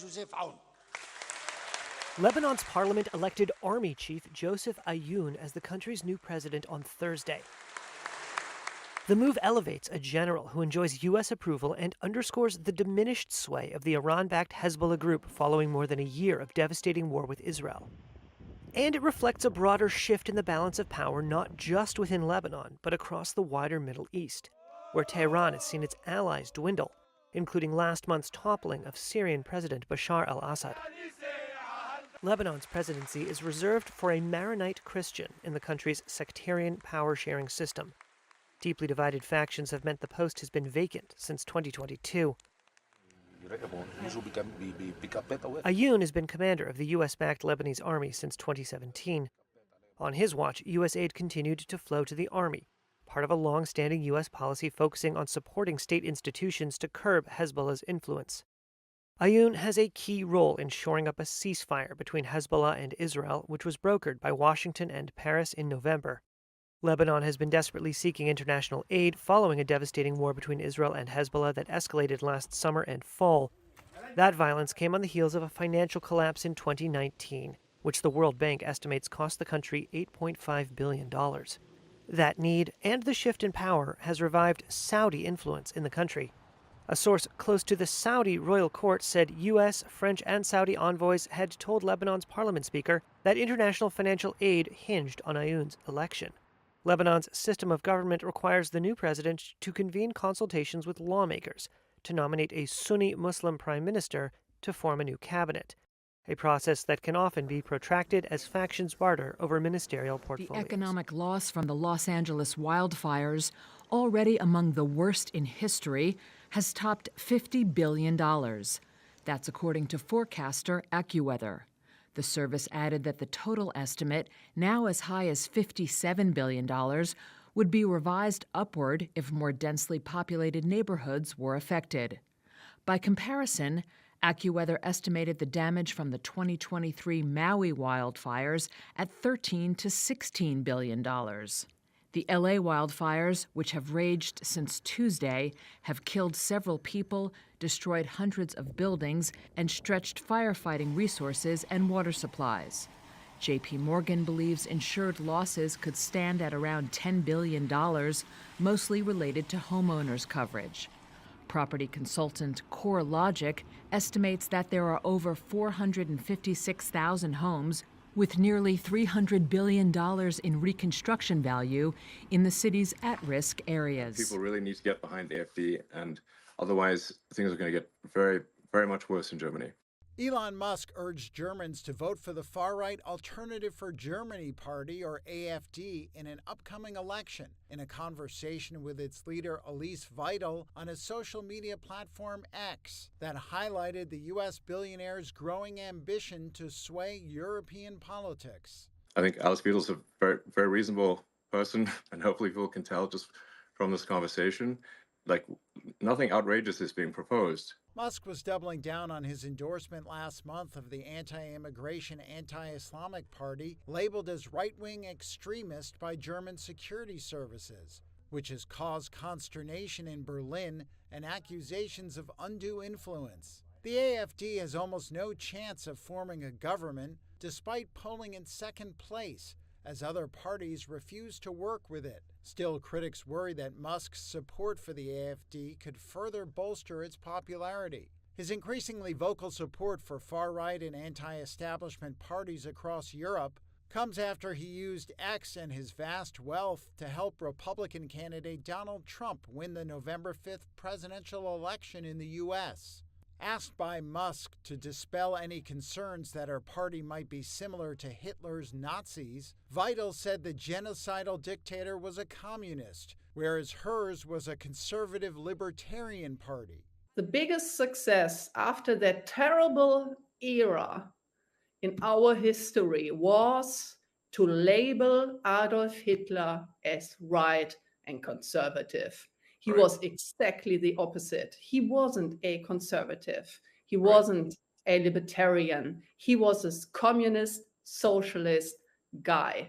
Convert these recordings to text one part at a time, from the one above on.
Joseph Aoun. Lebanon's parliament elected army chief Joseph Aoun as the country's new president on Thursday. The move elevates a general who enjoys U.S. approval and underscores the diminished sway of the Iran-backed Hezbollah group following more than a year of devastating war with Israel. And it reflects a broader shift in the balance of power not just within Lebanon, but across the wider Middle East, where Tehran has seen its allies dwindle, including last month's toppling of Syrian President Bashar al-Assad. Lebanon's presidency is reserved for a Maronite Christian in the country's sectarian power-sharing system. Deeply divided factions have meant the post has been vacant since 2022. Aoun has been commander of the U.S.-backed Lebanese army since 2017. On his watch, U.S. aid continued to flow to the army, part of a long-standing U.S. policy focusing on supporting state institutions to curb Hezbollah's influence. Aoun has a key role in shoring up a ceasefire between Hezbollah and Israel, which was brokered by Washington and Paris in November. Lebanon has been desperately seeking international aid following a devastating war between Israel and Hezbollah that escalated last summer and fall. That violence came on the heels of a financial collapse in 2019, which the World Bank estimates cost the country $8.5 billion. That need and the shift in power has revived Saudi influence in the country. A source close to the Saudi royal court said U.S., French, and Saudi envoys had told Lebanon's parliament speaker that international financial aid hinged on Aoun's election. Lebanon's system of government requires the new president to convene consultations with lawmakers to nominate a Sunni Muslim prime minister to form a new cabinet, a process that can often be protracted as factions barter over ministerial portfolios. The economic loss from the Los Angeles wildfires, already among the worst in history, has topped $50 billion. That's according to forecaster AccuWeather. The service added that the total estimate, now as high as $57 billion, would be revised upward if more densely populated neighborhoods were affected. By comparison, AccuWeather estimated the damage from the 2023 Maui wildfires at $13 to $16 billion. The LA wildfires, which have raged since Tuesday, have killed several people, destroyed hundreds of buildings, and stretched firefighting resources and water supplies. J.P. Morgan believes insured losses could stand at around $10 billion, mostly related to homeowners coverage. Property consultant CoreLogic estimates that there are over 456,000 homes with nearly $300 billion in reconstruction value in the city's at-risk areas. People really need to get behind the AfD, and otherwise things are going to get very, very much worse in Germany. Elon Musk urged Germans to vote for the far-right Alternative for Germany Party, or AfD, in an upcoming election. In a conversation with its leader Alice Weidel on a social media platform X that highlighted the U.S. billionaire's growing ambition to sway European politics. I think Alice Weidel is a very, very reasonable person, and hopefully people can tell just from this conversation, like, nothing outrageous is being proposed. Musk was doubling down on his endorsement last month of the anti-immigration, anti-Islamic party, labeled as right-wing extremist by German security services, which has caused consternation in Berlin and accusations of undue influence. The AfD has almost no chance of forming a government, despite polling in second place, as other parties refuse to work with it. Still, critics worry that Musk's support for the AfD could further bolster its popularity. His increasingly vocal support for far-right and anti-establishment parties across Europe comes after he used X and his vast wealth to help Republican candidate Donald Trump win the November 5th presidential election in the U.S. Asked by Musk to dispel any concerns that her party might be similar to Hitler's Nazis, Weidel said the genocidal dictator was a communist, whereas hers was a conservative libertarian party. The biggest success after that terrible era in our history was to label Adolf Hitler as right and conservative. He was exactly the opposite. He wasn't a conservative. He wasn't a libertarian. He was a communist, socialist guy.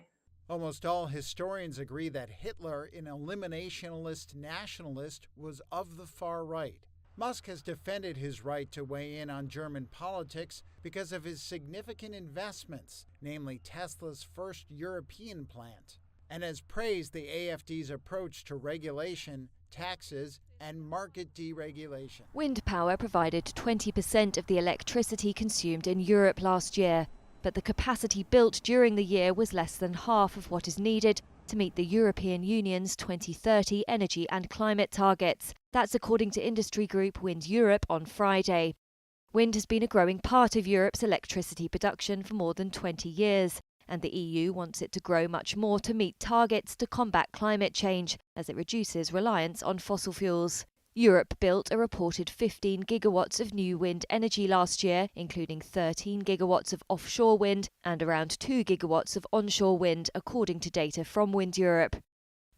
Almost all historians agree that Hitler, an eliminationist nationalist, was of the far right. Musk has defended his right to weigh in on German politics because of his significant investments, namely Tesla's first European plant, and has praised the AfD's approach to regulation, taxes, and market deregulation. Wind power provided 20% of the electricity consumed in Europe last year, but the capacity built during the year was less than half of what is needed to meet the European Union's 2030 energy and climate targets. That's according to industry group Wind Europe on Friday. Wind has been a growing part of Europe's electricity production for more than 20 years, and the EU wants it to grow much more to meet targets to combat climate change as it reduces reliance on fossil fuels. Europe built a reported 15 gigawatts of new wind energy last year, including 13 gigawatts of offshore wind and around 2 gigawatts of onshore wind, according to data from Wind Europe.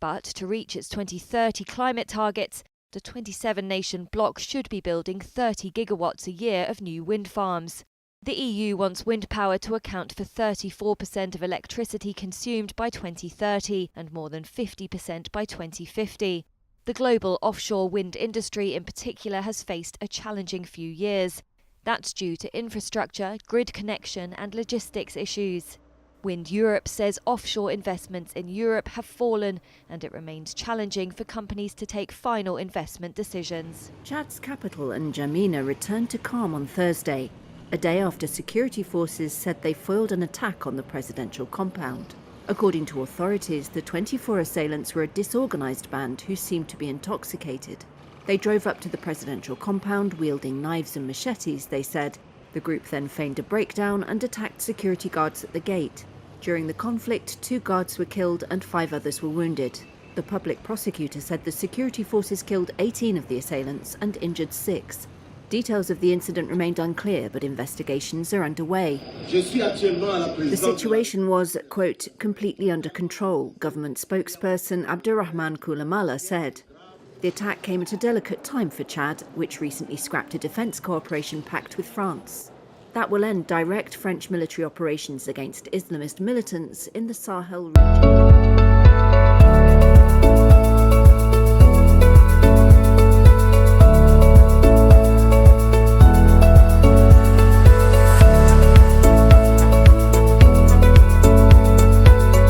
But to reach its 2030 climate targets, the 27-nation bloc should be building 30 gigawatts a year of new wind farms. The EU wants wind power to account for 34% of electricity consumed by 2030 and more than 50% by 2050. The global offshore wind industry in particular has faced a challenging few years. That's due to infrastructure, grid connection and logistics issues. Wind Europe says offshore investments in Europe have fallen and it remains challenging for companies to take final investment decisions. Chad's capital N'Djamena returned to calm on Thursday, a day after security forces said they foiled an attack on the presidential compound. According to authorities, the 24 assailants were a disorganized band who seemed to be intoxicated. They drove up to the presidential compound wielding knives and machetes, they said. The group then feigned a breakdown and attacked security guards at the gate. During the conflict, 2 guards were killed and 5 others were wounded. The public prosecutor said the security forces killed 18 of the assailants and injured 6. Details of the incident remained unclear, but investigations are underway. The situation was, quote, completely under control, government spokesperson Abdurrahman Koulamala said. The attack came at a delicate time for Chad, which recently scrapped a defence cooperation pact with France. That will end direct French military operations against Islamist militants in the Sahel region.